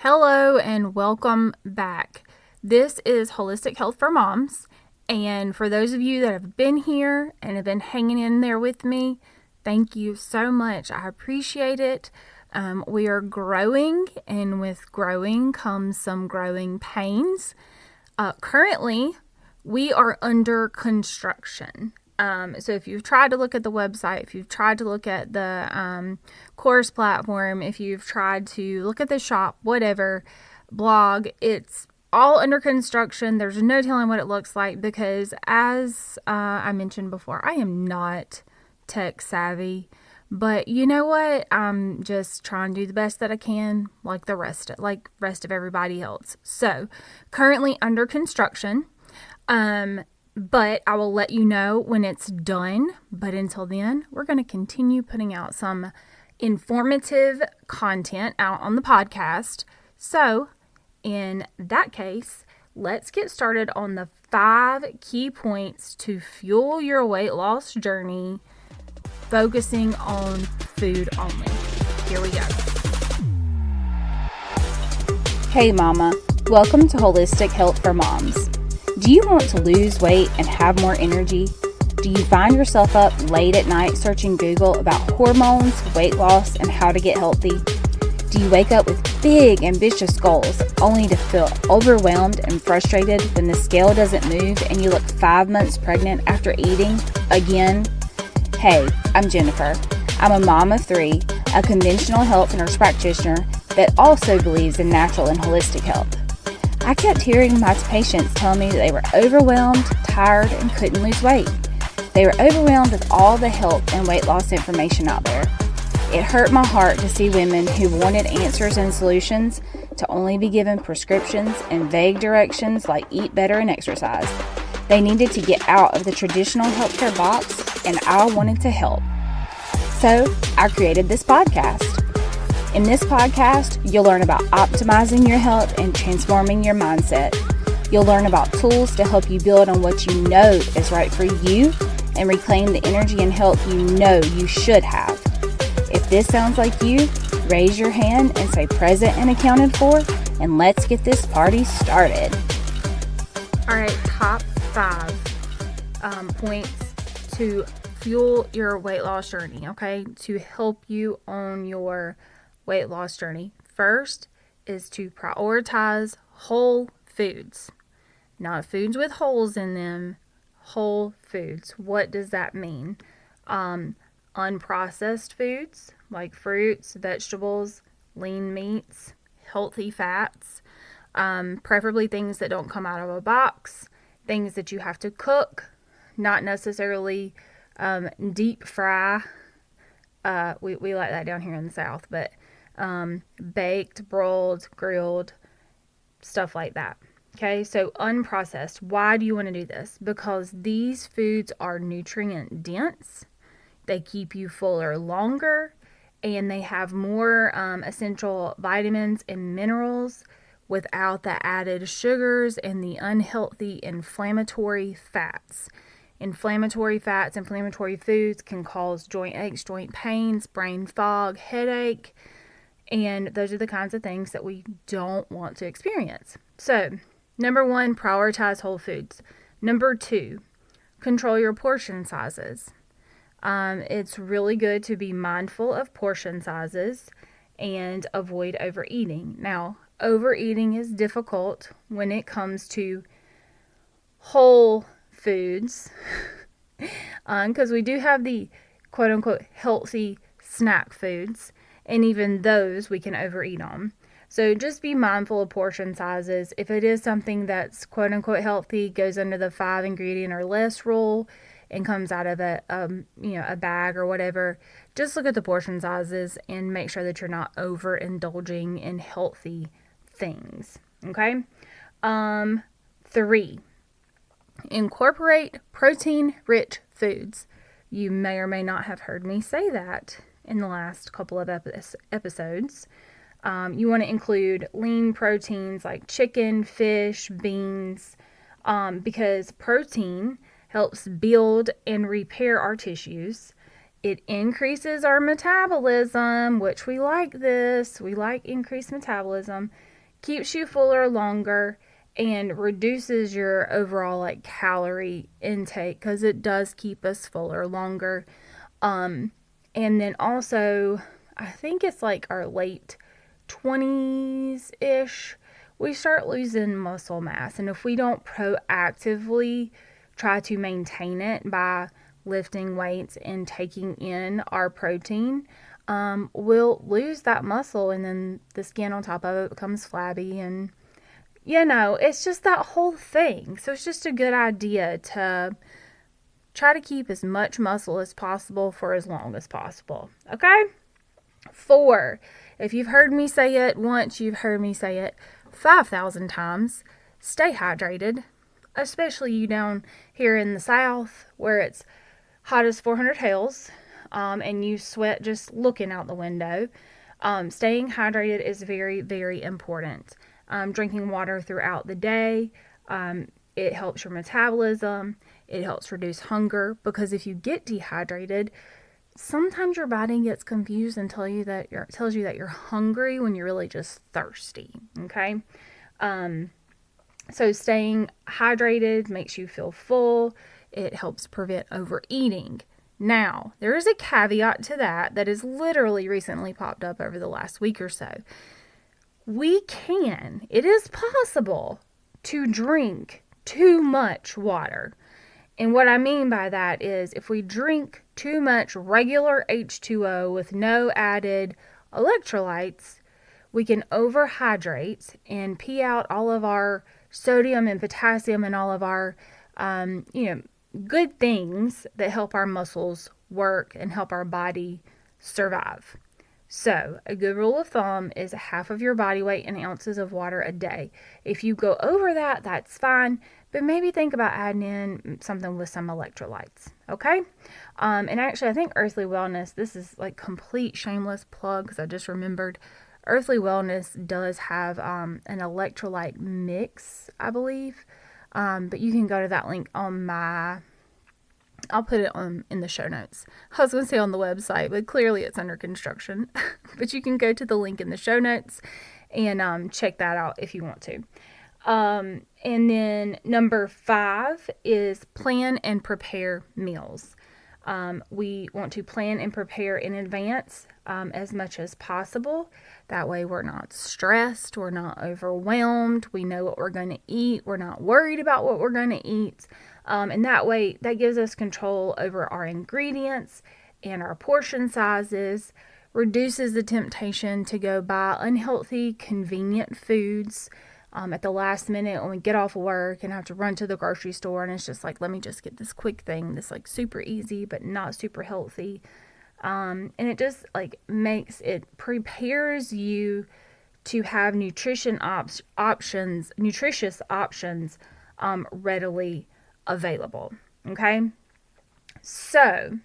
Hello and welcome back. This is Holistic Health for Moms. And for those of you that have been here and have been hanging in there with me, thank you so much. I appreciate it. We are growing, and with growing comes some growing pains. Currently, we are under construction. So if you've tried to look at the website, if you've tried to look at the course platform, if you've tried to look at the shop, whatever, blog, it's all under construction. There's no telling what it looks like because, as I mentioned before, I am not tech savvy. But you know what? I'm just trying to do the best that I can, like the rest of everybody else. So, currently under construction. But I will let you know when it's done. But until then, we're going to continue putting out some informative content out on the podcast. So, in that case, let's get started on the 5 key points to fuel your weight loss journey, focusing on food only. Here we go. Hey Mama, welcome to Holistic Health for Moms. Do you want to lose weight and have more energy? Do you find yourself up late at night searching Google about hormones, weight loss, and how to get healthy? Do you wake up with big, ambitious goals only to feel overwhelmed and frustrated when the scale doesn't move and you look 5 months pregnant after eating again? Hey, I'm Jennifer. I'm a mom of 3, a conventional health nurse practitioner that also believes in natural and holistic health. I kept hearing my patients tell me that they were overwhelmed, tired, and couldn't lose weight. They were overwhelmed with all the health and weight loss information out there. It hurt my heart to see women who wanted answers and solutions to only be given prescriptions and vague directions like eat better and exercise. They needed to get out of the traditional healthcare box, and I wanted to help. So I created this podcast. In this podcast, you'll learn about optimizing your health and transforming your mindset. You'll learn about tools to help you build on what you know is right for you and reclaim the energy and health you know you should have. If this sounds like you, raise your hand and say present and accounted for, and let's get this party started. All right, top 5 points to fuel your weight loss journey, okay? To help you on your weight loss journey. First is to prioritize whole foods. Not foods with holes in them, whole foods. What does that mean? Unprocessed foods like fruits, vegetables, lean meats, healthy fats, preferably things that don't come out of a box, things that you have to cook, not necessarily deep fry. We like that down here in the South, but baked, broiled, grilled, stuff like that. Okay, so unprocessed. Why do you want to do this? Because these foods are nutrient dense. They keep you fuller longer, and they have more essential vitamins and minerals without the added sugars and the unhealthy inflammatory fats. Inflammatory fats, inflammatory foods can cause joint aches, joint pains, brain fog, headache, and those are the kinds of things that we don't want to experience. So, number 1, prioritize whole foods. Number 2, control your portion sizes. It's really good to be mindful of portion sizes and avoid overeating. Now, overeating is difficult when it comes to whole foods because we do have the quote-unquote healthy snack foods, and even those we can overeat on. So just be mindful of portion sizes. If it is something that's quote-unquote healthy, goes under the 5 ingredient or less rule, and comes out of a bag or whatever, just look at the portion sizes and make sure that you're not overindulging in healthy things. Okay? 3, incorporate protein-rich foods. You may or may not have heard me say that in the last couple of episodes. You want to include lean proteins like chicken, fish, beans, because protein helps build and repair our tissues, It increases our metabolism, which we like this. We like increased metabolism. Keeps you fuller longer and reduces your overall like calorie intake because it does keep us fuller longer. And then also, I think it's like our late 20s ish, we start losing muscle mass. And if we don't proactively try to maintain it by lifting weights and taking in our protein, we'll lose that muscle, and then the skin on top of it becomes flabby, and it's just that whole thing. So it's just a good idea to try to keep as much muscle as possible for as long as possible. Okay? 4, if you've heard me say it once, you've heard me say it 5,000 times. Stay hydrated, especially you down here in the South where it's hot as 400 hells, and you sweat just looking out the window. Staying hydrated is very, very important. Drinking water throughout the day, it helps your metabolism. It helps reduce hunger, because if you get dehydrated, sometimes your body gets confused and tells you that you're hungry when you're really just thirsty. Okay. So staying hydrated makes you feel full. It helps prevent overeating. Now, there is a caveat to that has literally recently popped up over the last week or so. It is possible to drink too much water. And what I mean by that is if we drink too much regular H2O with no added electrolytes, we can overhydrate and pee out all of our sodium and potassium and all of our, good things that help our muscles work and help our body survive. So a good rule of thumb is half of your body weight in ounces of water a day. If you go over that, that's fine, but maybe think about adding in something with some electrolytes. Okay. And actually, I think Earthly Wellness, this is like complete shameless plug because I just remembered, Earthly Wellness does have an electrolyte mix, I believe. But you can go to that link on I'll put it in the show notes. I was going to say on the website, but clearly it's under construction. But you can go to the link in the show notes and check that out if you want to. And then number 5 is plan and prepare meals. We want to plan and prepare in advance as much as possible. That way we're not stressed, we're not overwhelmed, we know what we're going to eat, we're not worried about what we're going to eat. And that way, that gives us control over our ingredients and our portion sizes, reduces the temptation to go buy unhealthy, convenient foods at the last minute when we get off of work and have to run to the grocery store. And it's just like, let me just get this quick thing, this like super easy, but not super healthy. And it just like prepares you to have nutritious options readily available. Okay. So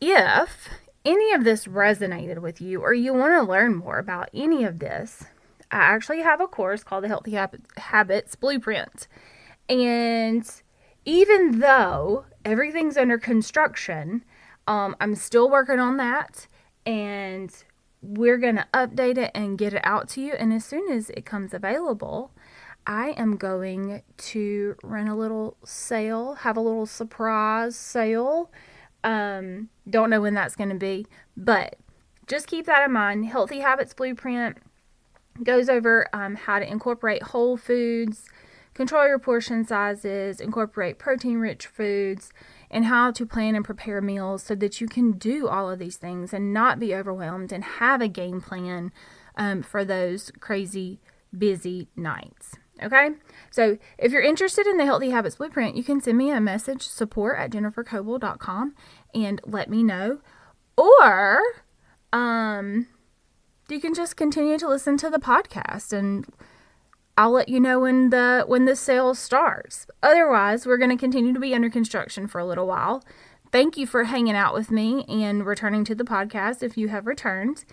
if any of this resonated with you or you want to learn more about any of this, I actually have a course called the Healthy Habits Blueprint. And even though everything's under construction, I'm still working on that, and we're going to update it and get it out to you. And as soon as it comes available, I am going to run a little sale, have a little surprise sale. Don't know when that's going to be, but just keep that in mind. Healthy Habits Blueprint goes over how to incorporate whole foods, control your portion sizes, incorporate protein-rich foods, and how to plan and prepare meals so that you can do all of these things and not be overwhelmed and have a game plan for those crazy, busy nights. Okay, so if you're interested in the Healthy Habits Blueprint, you can send me a message, support@jennifercoble.com, and let me know. Or you can just continue to listen to the podcast, and I'll let you know when the sale starts. Otherwise, we're going to continue to be under construction for a little while. Thank you for hanging out with me and returning to the podcast if you have returned.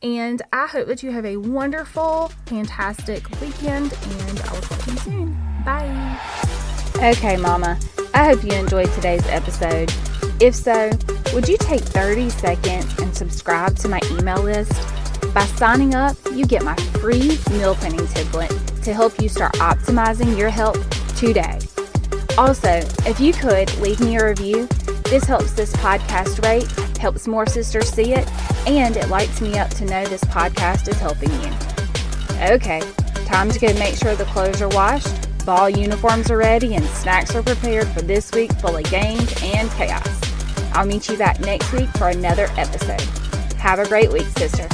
And I hope that you have a wonderful, fantastic weekend, and I will talk to you soon. Bye. Okay, Mama. I hope you enjoyed today's episode. If so, would you take 30 seconds and subscribe to my email list? By signing up, you get my free meal planning template to help you start optimizing your health today. Also, if you could leave me a review, this helps this podcast rate, helps more sisters see it, and it lights me up to know this podcast is helping you. Okay, time to go make sure the clothes are washed, ball uniforms are ready, and snacks are prepared for this week full of games and chaos. I'll meet you back next week for another episode. Have a great week, sister.